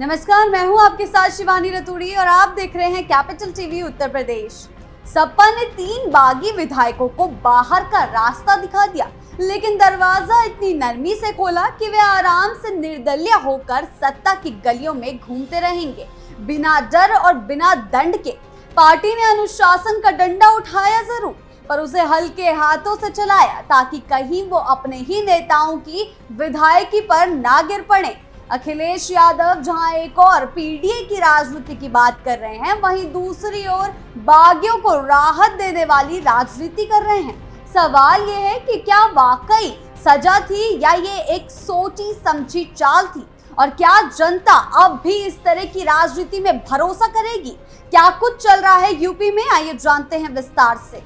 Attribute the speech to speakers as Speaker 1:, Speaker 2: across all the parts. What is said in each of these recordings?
Speaker 1: नमस्कार, मैं हूं आपके साथ शिवानी रतूड़ी और आप देख रहे हैं कैपिटल टीवी उत्तर प्रदेश। सपा ने 3 बागी विधायकों को बाहर का रास्ता दिखा दिया, लेकिन दरवाजा इतनी नरमी से खोला कि वे आराम से निर्दलीय होकर सत्ता की गलियों में घूमते रहेंगे, बिना डर और बिना दंड के। पार्टी ने अनुशासन का डंडा उठाया जरूर, पर उसे हल्के हाथों से चलाया ताकि कहीं वो अपने ही नेताओं की विधायकी पर ना गिर पड़े। अखिलेश यादव जहां एक और पीडीए की राजनीति की बात कर रहे हैं, वहीं दूसरी ओर बागियों को राहत देने वाली राजनीति कर रहे हैं। सवाल ये है कि क्या वाकई सजा थी या ये एक सोची समझी चाल थी, और क्या जनता अब भी इस तरह की राजनीति में भरोसा करेगी? क्या कुछ चल रहा है यूपी में, आइए जानते हैं विस्तार से।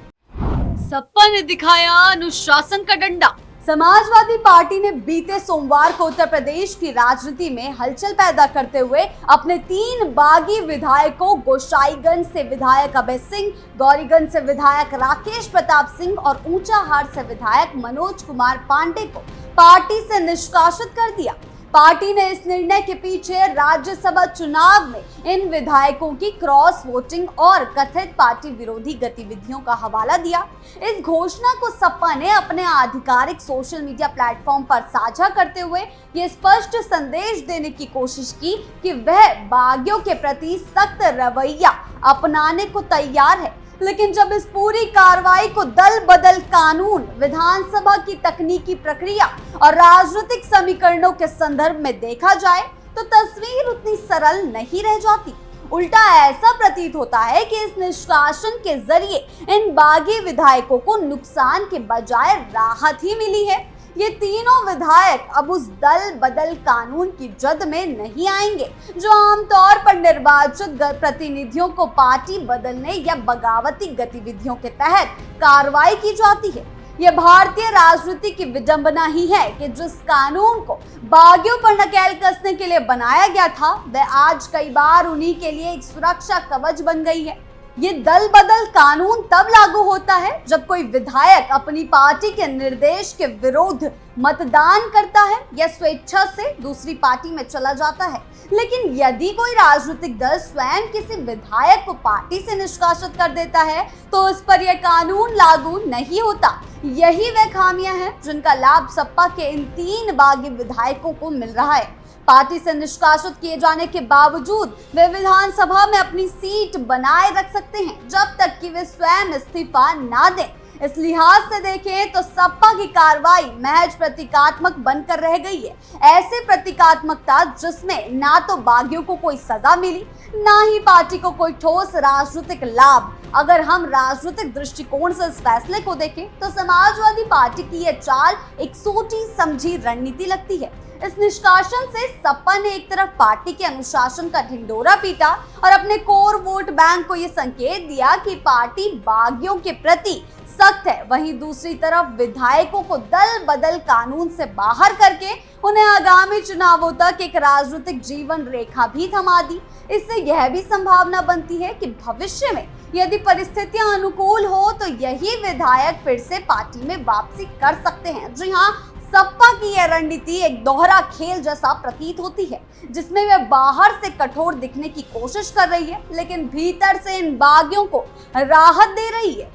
Speaker 1: सपा ने दिखाया अनुशासन का डंडा। समाजवादी पार्टी ने बीते सोमवार को उत्तर प्रदेश की राजनीति में हलचल पैदा करते हुए अपने 3 बागी विधायकों गोसाईगंज से विधायक अभय सिंह, गौरीगंज से विधायक राकेश प्रताप सिंह और ऊंचाहार से विधायक मनोज कुमार पांडे को पार्टी से निष्कासित कर दिया। पार्टी ने इस निर्णय के पीछे राज्यसभा चुनाव में इन विधायकों की क्रॉस वोटिंग और कथित पार्टी विरोधी गतिविधियों का हवाला दिया। इस घोषणा को सपा ने अपने आधिकारिक सोशल मीडिया प्लेटफॉर्म पर साझा करते हुए ये स्पष्ट संदेश देने की कोशिश की कि वह बागियों के प्रति सख्त रवैया अपनाने को तैयार है। लेकिन जब इस पूरी कार्रवाई को दल बदल कानून, विधानसभा की तकनीकी प्रक्रिया और राजनीतिक समीकरणों के संदर्भ में देखा जाए तो तस्वीर उतनी सरल नहीं रह जाती। उल्टा ऐसा प्रतीत होता है कि इस निष्कासन के जरिए इन बागी विधायकों को नुकसान के बजाय राहत ही मिली है। ये तीनों विधायक अब उस दल बदल कानून की जद में नहीं आएंगे जो आमतौर पर निर्वाचित प्रतिनिधियों को पार्टी बदलने या बगावती गतिविधियों के तहत कार्रवाई की जाती है। ये भारतीय राजनीति की विडंबना ही है कि जिस कानून को बागियों पर नकेल कसने के लिए बनाया गया था, वह आज कई बार उन्हीं के लिए एक सुरक्षा कवच बन गई है। ये दल बदल कानून तब लागू होता है जब कोई विधायक अपनी पार्टी के निर्देश के विरुद्ध मतदान करता है या स्वेच्छा से दूसरी पार्टी में चला जाता है। लेकिन यदि कोई राजनीतिक दल स्वयं किसी विधायक को पार्टी से निष्कासित कर देता है तो उस पर यह कानून लागू नहीं होता। यही वह खामियां हैं जिनका लाभ सपा के इन 3 बागी विधायकों को मिल रहा है। पार्टी से निष्कासित किए जाने के बावजूद वे विधानसभा में अपनी सीट बनाए रख सकते हैं जब तक कि वे स्वयं इस्तीफा ना दें। इस लिहाज से देखें तो सपा की कार्रवाई महज प्रतीकात्मक बनकर रह गई है। ऐसे प्रतीकात्मकता जिसमें ना तो बागियों को कोई सजा मिली, ना ही पार्टी को कोई ठोस राजनीतिक लाभ। अगर हम राजनीतिक दृष्टिकोण से इस फैसले को देखें तो समाजवादी पार्टी की यह चाल एक सोची समझी रणनीति लगती है। इस निष्कासन से सपा ने एक तरफ पार्टी के अनुशासन का ढिंढोरा पीटा और अपने कोर वोट बैंक को यह संकेत दिया कि पार्टी बागियों के प्रति सख्त है, वहीं दूसरी तरफ विधायकों को दल बदल कानून से बाहर करके उन्हें आगामी चुनावों तक एक राजनीतिक जीवन रेखा भी थमा दी। इससे यह भी संभावना बनती है कि भविष्य में यदि परिस्थितियां अनुकूल हो तो यही विधायक फिर से पार्टी में वापसी कर सकते हैं। जी हाँ, सपा की यह रणनीति एक दोहरा खेल जैसा प्रतीत होती है, जिसमें वे बाहर से कठोर दिखने की कोशिश कर रही है लेकिन भीतर से इन बागियों को राहत दे रही है।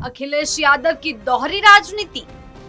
Speaker 1: अखिलेश यादव की दोहरी राजनीति।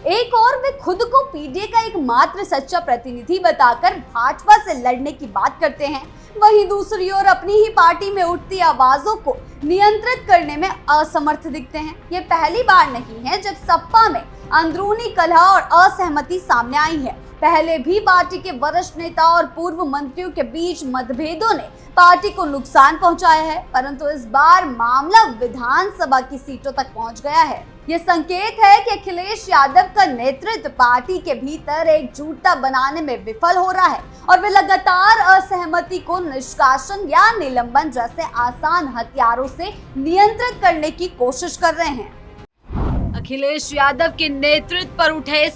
Speaker 1: एक और वे खुद को पीडीए का एकमात्र सच्चा प्रतिनिधि बताकर भाजपा से लड़ने की बात करते हैं, वहीं दूसरी ओर अपनी ही पार्टी में उठती आवाजों को नियंत्रित करने में असमर्थ दिखते हैं। ये पहली बार नहीं है जब सपा में अंदरूनी कलह और असहमति सामने आई है। पहले भी पार्टी के वरिष्ठ नेता और पूर्व मंत्रियों के बीच मतभेदों ने पार्टी को नुकसान पहुंचाया है, परंतु इस बार मामला विधानसभा की सीटों तक पहुंच गया है। ये संकेत है कि अखिलेश यादव का नेतृत्व पार्टी के भीतर एकजुटता बनाने में विफल हो रहा है और वे लगातार असहमति को निष्कासन या निलंबन जैसे आसान हथियारों से नियंत्रित करने की कोशिश कर रहे हैं। अखिलेश यादव के नेतृत्व पर उठे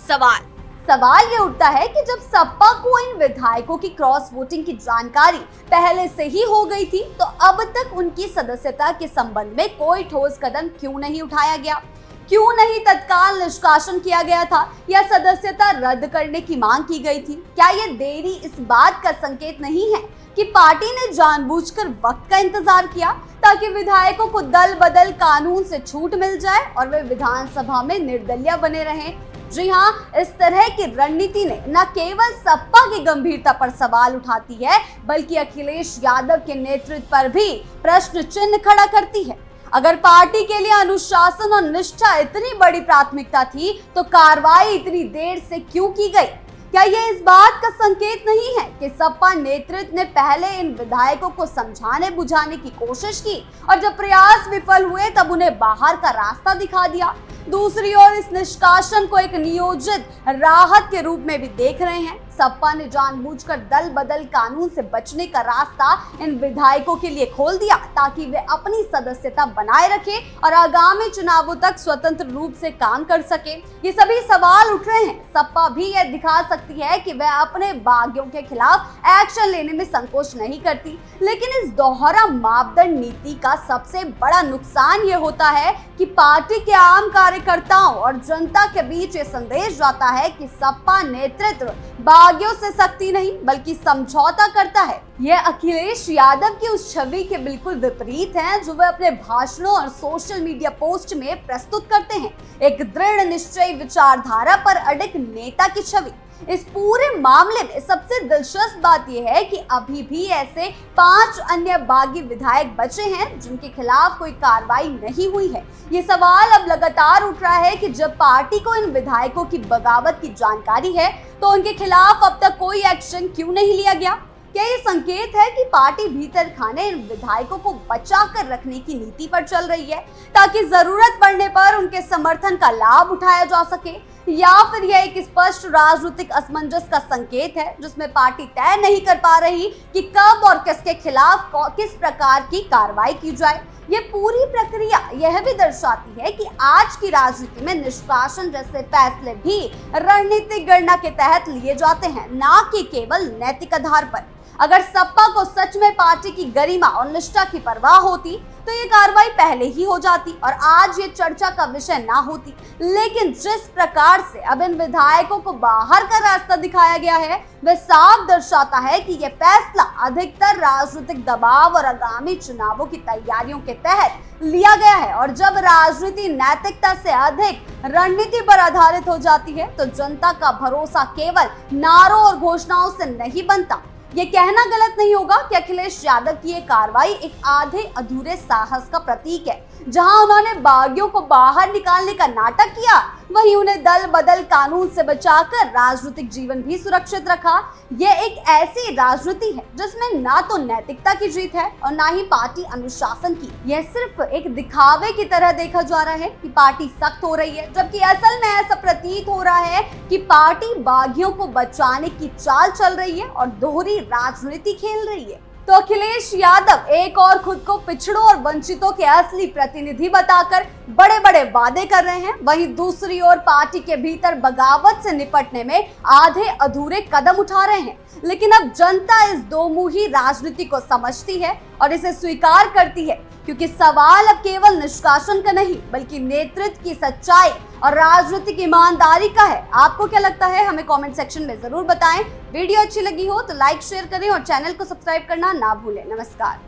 Speaker 1: सवाल ये उठता है कि जब सपा को इन विधायकों की क्रॉस वोटिंग की जानकारी पहले से ही हो गई थी तो अब तक उनकी सदस्यता के संबंध में कोई ठोस कदम क्यों नहीं उठाया गया? क्यों नहीं तत्काल निष्कासन किया गया था या सदस्यता रद्द करने की मांग की गई थी? क्या ये देरी इस बात का संकेत नहीं है कि पार्टी ने जानबूझकर वक्त का इंतजार किया ताकि विधायकों को दल बदल कानून से छूट मिल जाए और वे विधानसभा में निर्दलीय बने रहें। जी हाँ, इस तरह की रणनीति ने न केवल सपा की गंभीरता पर सवाल उठाती है बल्कि अखिलेश यादव के नेतृत्व पर भी प्रश्न चिन्ह खड़ा करती है। अगर पार्टी के लिए अनुशासन और निष्ठा इतनी बड़ी प्राथमिकता थी तो कार्रवाई इतनी देर से क्यों की गई? क्या यह इस बात का संकेत नहीं है कि सपा नेतृत्व ने पहले इन विधायकों को समझाने बुझाने की कोशिश की और जब प्रयास विफल हुए तब उन्हें बाहर का रास्ता दिखा दिया? दूसरी ओर इस निष्कासन को एक नियोजित राहत के रूप में भी देख रहे हैं। सपा ने जानबूझकर दल बदल कानून से बचने का रास्ता इन विधायकों के लिए खोल दिया ताकि वे अपनी सदस्यता बनाए रखें और आगामी चुनावों तक स्वतंत्र रूप से काम कर सके। ये सभी सवाल उठ रहे हैं। सपा भी यह दिखा सकती है कि वह अपने बागियों के खिलाफ एक्शन लेने में संकोच नहीं करती, लेकिन इस दोहरा मापदंड नीति का सबसे बड़ा नुकसान ये होता है कि पार्टी के आम कार्यकर्ताओं और जनता के बीच ये संदेश जाता है कि सपा नेतृत्व बागियों से सख्ती नहीं बल्कि समझौता करता है। यह अखिलेश यादव की उस छवि के बिल्कुल विपरीत है जो वे अपने भाषणों और सोशल मीडिया पोस्ट में प्रस्तुत करते हैं, एक दृढ़ निश्चयी विचारधारा पर अडिग नेता की छवि। इस पूरे मामले में सबसे दिलचस्प बात यह है कि अभी भी ऐसे 5 अन्य बागी विधायक बचे हैं जिनके खिलाफ कोई कार्रवाई नहीं हुई है। ये सवाल अब लगातार उठ रहा है कि जब पार्टी को इन विधायकों की बगावत की जानकारी है तो उनके खिलाफ अब तक कोई एक्शन क्यों नहीं लिया गया? क्या ये संकेत है कि पार्टी भीतर खाने इन विधायकों को बचा कर रखने की नीति पर चल रही है ताकि जरूरत पड़ने पर उनके समर्थन का लाभ उठाया जा सके, या फिर यह एक स्पष्ट राजनीतिक असमंजस का संकेत है जिसमें पार्टी तय नहीं कर पा रही कि कब और किसके खिलाफ किस प्रकार की कार्रवाई की जाए? ये पूरी प्रक्रिया यह भी दर्शाती है कि आज की राजनीति में निष्कासन जैसे फैसले भी रणनीतिक गणना के तहत लिए जाते हैं, ना कि केवल नैतिक आधार पर। अगर सपा को सच में पार्टी की गरिमा और निष्ठा की परवाह होती तो ये कार्रवाई पहले ही हो जाती और आज ये चर्चा का विषय ना होती। लेकिन जिस प्रकार से अब इन विधायकों को बाहर का रास्ता दिखाया गया है वह साफ दर्शाता है कि यह फैसला अधिकतर राजनीतिक दबाव और आगामी चुनावों की तैयारियों के तहत लिया गया है। और जब राजनीति नैतिकता से अधिक रणनीति पर आधारित हो जाती है तो जनता का भरोसा केवल नारों और घोषणाओं से नहीं बनता। ये कहना गलत नहीं होगा कि अखिलेश यादव की ये कार्रवाई एक आधे अधूरे साहस का प्रतीक है। जहां उन्होंने बागियों को बाहर निकालने का नाटक किया वहीं उन्हें दल बदल कानून से बचाकर राजनीतिक जीवन भी सुरक्षित रखा। ये एक ऐसी राजनीति है जिसमें ना तो नैतिकता की जीत है और ना ही पार्टी अनुशासन की। यह सिर्फ एक दिखावे की तरह देखा जा रहा है कि पार्टी सख्त हो रही है, जबकि असल में ऐसा प्रतीत हो रहा है कि पार्टी बागियों को बचाने की चाल चल रही है और दोहरी राजनीति खेल रही है। तो अखिलेश यादव एक और खुद को पिछड़ों और वंचितों के असली प्रतिनिधि बताकर बड़े बड़े वादे कर रहे हैं, वहीं दूसरी ओर पार्टी के भीतर बगावत से निपटने में आधे अधूरे कदम उठा रहे हैं। लेकिन अब जनता इस दोमुही राजनीति को समझती है और इसे स्वीकार करती है, क्योंकि सवाल अब केवल निष्कासन का नहीं बल्कि नेतृत्व की सच्चाई और राजनीतिक ईमानदारी का है। आपको क्या लगता है हमें कमेंट सेक्शन में जरूर बताएं। वीडियो अच्छी लगी हो तो लाइक शेयर करें और चैनल को सब्सक्राइब करना ना भूलें। नमस्कार।